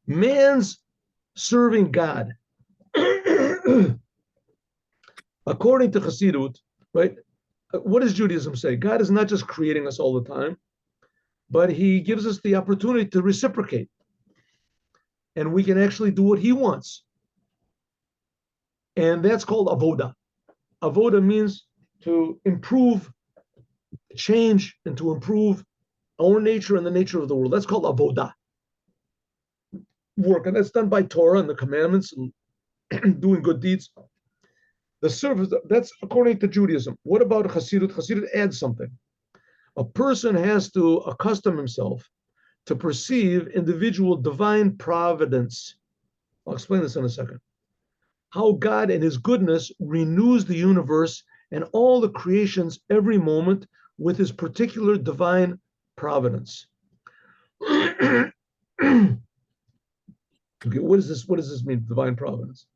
Man's serving God. According to Chassidut, right? What does Judaism say? God is not just creating us all the time, but he gives us the opportunity to reciprocate. And we can actually do what he wants. And that's called avoda. Avoda means to improve, change, and to improve our nature and the nature of the world. That's called avoda. Work. And that's done by Torah and the commandments and doing good deeds. The service, that's according to Judaism. What about Chassidut? Chassidut adds something. A person has to accustom himself to perceive individual divine providence. I'll explain this in a second. How God in his goodness renews the universe and all the creations every moment with his particular divine providence. Okay, what is this? What does this mean, divine providence?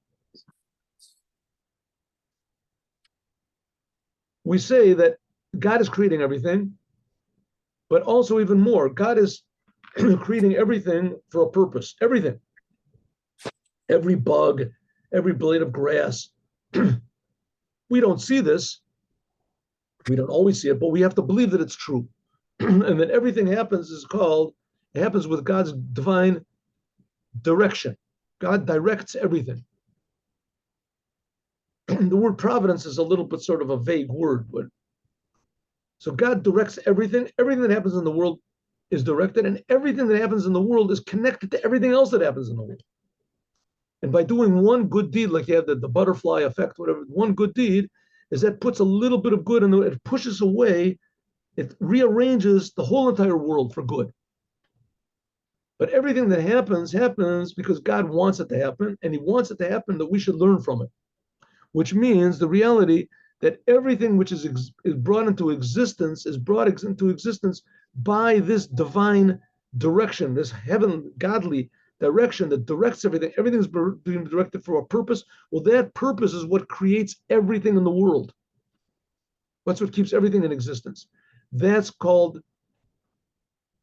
We say that God is creating everything, but also even more, God is creating everything for a purpose. Everything. Every bug, every blade of grass. We don't see this. We don't always see it, but we have to believe that it's true. And that everything happens it happens with God's divine direction. God directs everything. The word providence is a little bit sort of a vague word, but so God directs everything. Everything that happens in the world is directed, and everything that happens in the world is connected to everything else that happens in the world. And by doing one good deed, like you have the butterfly effect, whatever, one good deed is that puts a little bit of good in it pushes away, it rearranges the whole entire world for good. But everything that happens because God wants it to happen, and he wants it to happen that we should learn from it, which means the reality that everything which is brought into existence is brought into existence by this divine direction, this heaven, godly direction that directs everything. Everything's being directed for a purpose. Well, that purpose is what creates everything in the world. That's what keeps everything in existence. That's called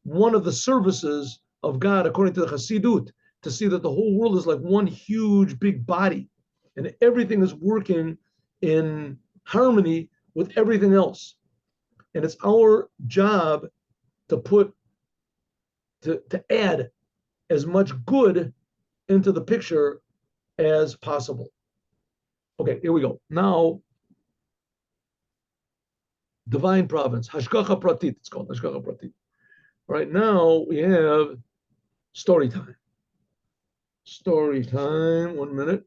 one of the services of God, according to the Chassidut, to see that the whole world is like one huge big body, and everything is working in harmony with everything else. And it's our job to add as much good into the picture as possible. Okay, here we go. Now, divine providence, Hashgacha Pratit, it's called Hashgacha Pratit. All right, now we have story time. Story time, 1 minute.